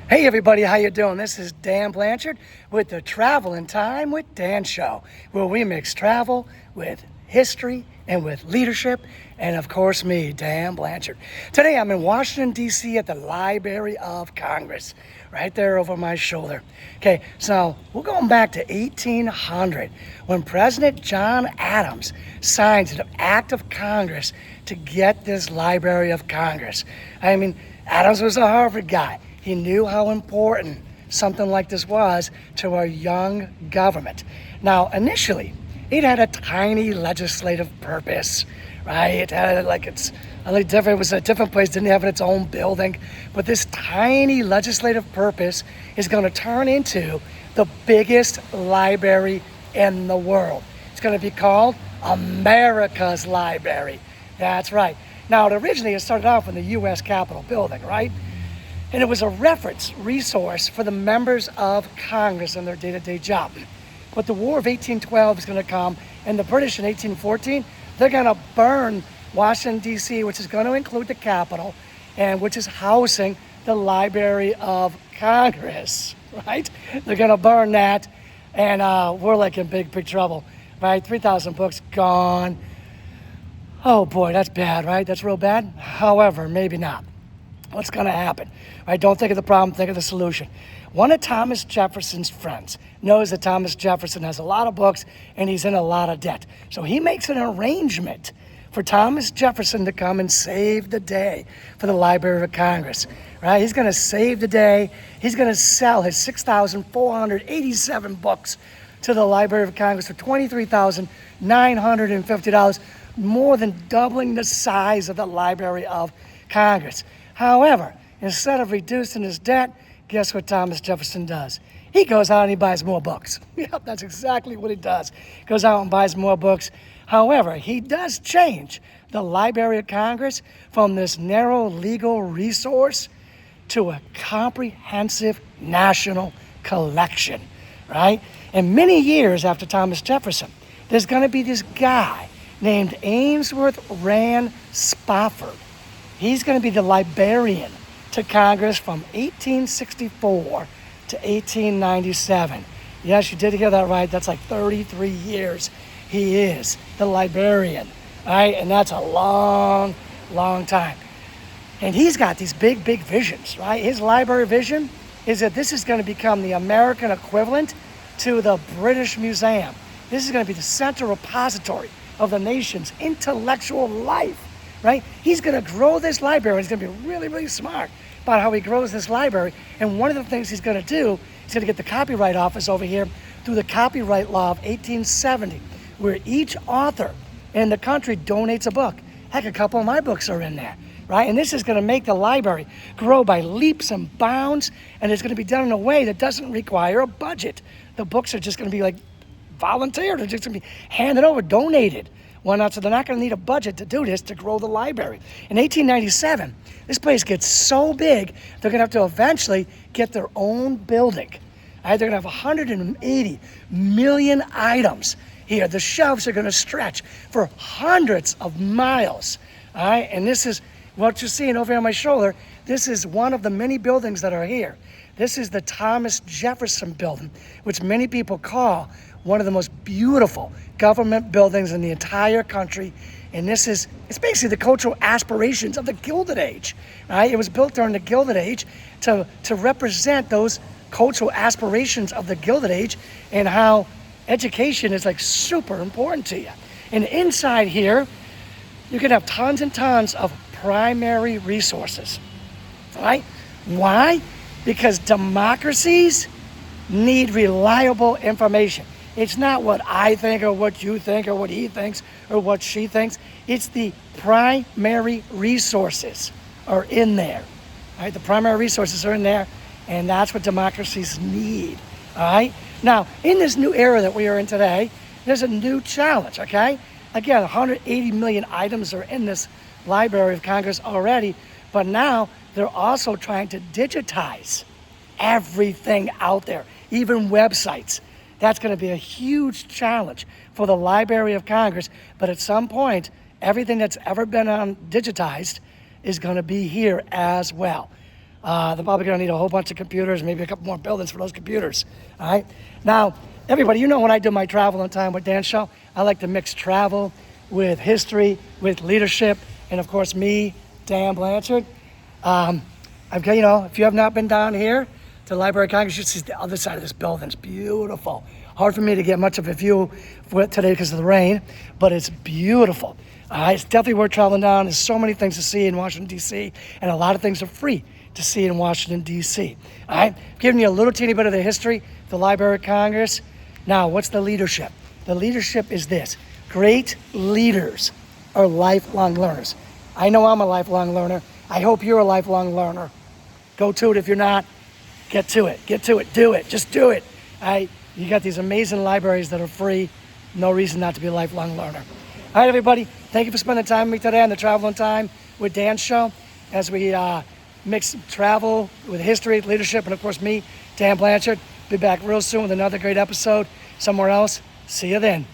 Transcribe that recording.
Hey everybody, how you doing? This is Dan Blanchard with the Travel in Time with Dan Show, where we mix travel with history and with leadership, and of course me, Dan Blanchard. Today I'm in Washington, D.C. at the Library of Congress, right there over my shoulder. Okay, so we're going back to 1800 when President John Adams signs an act of Congress to get this Library of Congress. I mean, Adams was a Harvard guy. He knew how important something like this was to our young government. Now, initially, it had a tiny legislative purpose, right? It had it's a little different. It was a different place, didn't have its own building. But this tiny legislative purpose is going to turn into the biggest library in the world. It's going to be called America's Library. That's right. Now, originally it started off in the U.S. Capitol building, right? And it was a reference resource for the members of Congress in their day-to-day job. But the War of 1812 is going to come, and the British in 1814, they're going to burn Washington, D.C., which is going to include the Capitol, and which is housing the Library of Congress, right? They're going to burn that, and we're like in big trouble, right? 3,000 books gone. Oh boy, that's bad, right? That's real bad. However, maybe not. What's going to happen? Right? Don't think of the problem, think of the solution. One of Thomas Jefferson's friends knows that Thomas Jefferson has a lot of books and he's in a lot of debt. So he makes an arrangement for Thomas Jefferson to come and save the day for the Library of Congress. Right? He's going to save the day. He's going to sell his 6,487 books to the Library of Congress for $23,950, more than doubling the size of the Library of Congress. However, instead of reducing his debt, guess what Thomas Jefferson does? He goes out and he buys more books. Yep, that's exactly what he does. Goes out and buys more books. However, he does change the Library of Congress from this narrow legal resource to a comprehensive national collection, right? And many years after Thomas Jefferson, there's going to be this guy named Ainsworth Rand Spofford. He's going to be the librarian to Congress from 1864 to 1897. Yes, you did hear that right. That's like 33 years he is the librarian, all right? And that's a long, long time. And he's got these big visions, right? His library vision is that this is going to become the American equivalent to the British Museum. This is going to be the central repository of the nation's intellectual life. Right? He's going to grow this library. He's going to be really, really smart about how he grows this library. And one of the things he's going to do, he's going to get the Copyright Office over here through the Copyright Law of 1870, where each author in the country donates a book. Heck, a couple of my books are in there, right? And this is going to make the library grow by leaps and bounds, and it's going to be done in a way that doesn't require a budget. The books are just going to be like volunteered. They're just going to be handed over, donated. Why not? So they're not going to need a budget to do this, to grow the library. In 1897, this place gets so big, they're going to have to eventually get their own building. Right? They're going to have 180 million items here. The shelves are going to stretch for hundreds of miles. All right? And this is what you're seeing over on my shoulder. This is one of the many buildings that are here. This is the Thomas Jefferson Building, which many people call one of the most beautiful government buildings in the entire country. And it's basically the cultural aspirations of the Gilded Age, right? It was built during the Gilded Age to represent those cultural aspirations of the Gilded Age and how education is like super important to you. And inside here, you can have tons and tons of primary resources, right? Why? Because democracies need reliable information. It's not what I think or what you think or what he thinks or what she thinks. It's the primary resources are in there. All right? The primary resources are in there, and that's what democracies need. All right? Now, in this new era that we are in today, there's a new challenge, okay? Again, 180 million items are in this Library of Congress already, but now they're also trying to digitize everything out there, even websites. That's going to be a huge challenge for the Library of Congress. But at some point, everything that's ever been digitized is going to be here as well. They're probably going to need a whole bunch of computers, maybe a couple more buildings for those computers. All right. Now, everybody, you know when I do my travel on time with Dan Show, I like to mix travel with history, with leadership, and of course me, Dan Blanchard. I've got, if you have not been down here to the Library of Congress, you see the other side of this building. It's beautiful. Hard for me to get much of a view today because of the rain, but it's beautiful. It's definitely worth traveling down. There's so many things to see in Washington, D.C., and a lot of things are free to see in Washington, D.C. All right, giving you a little teeny bit of the history of the Library of Congress. Now, what's the leadership? The leadership is this. Great leaders are lifelong learners. I know I'm a lifelong learner. I hope you're a lifelong learner. Go to it if you're not. Get to it. Get to it. Do it. Just do it. All right? You got these amazing libraries that are free. No reason not to be a lifelong learner. All right, everybody. Thank you for spending time with me today on the Travel on Time with Dan Show as we mix travel with history, leadership, and of course me, Dan Blanchard. Be back real soon with another great episode somewhere else. See you then.